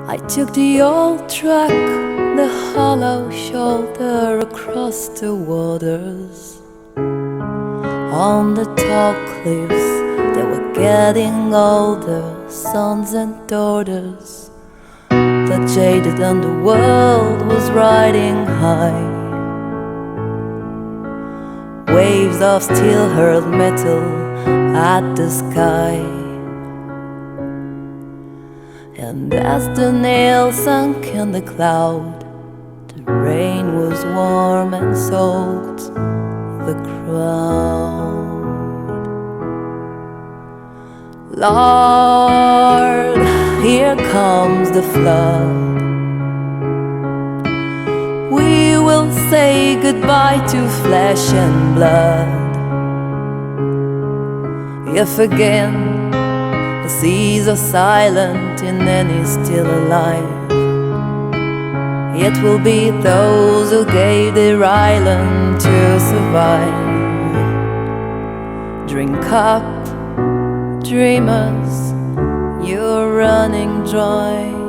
I took the old truck, the hollow shoulder across the waters. On the tall cliffs, they were getting older, sons and daughters. The jaded underworld was riding high. Waves of steel hurled metal at the sky. And as the nail sunk in the cloud, the rain was warm and soaked the crowd. Lord, here comes the flood. We will say goodbye to flesh and blood. If again the seas are silent in any still alive, it will be those who gave their island to survive. Drink up, dreamers, you're running dry.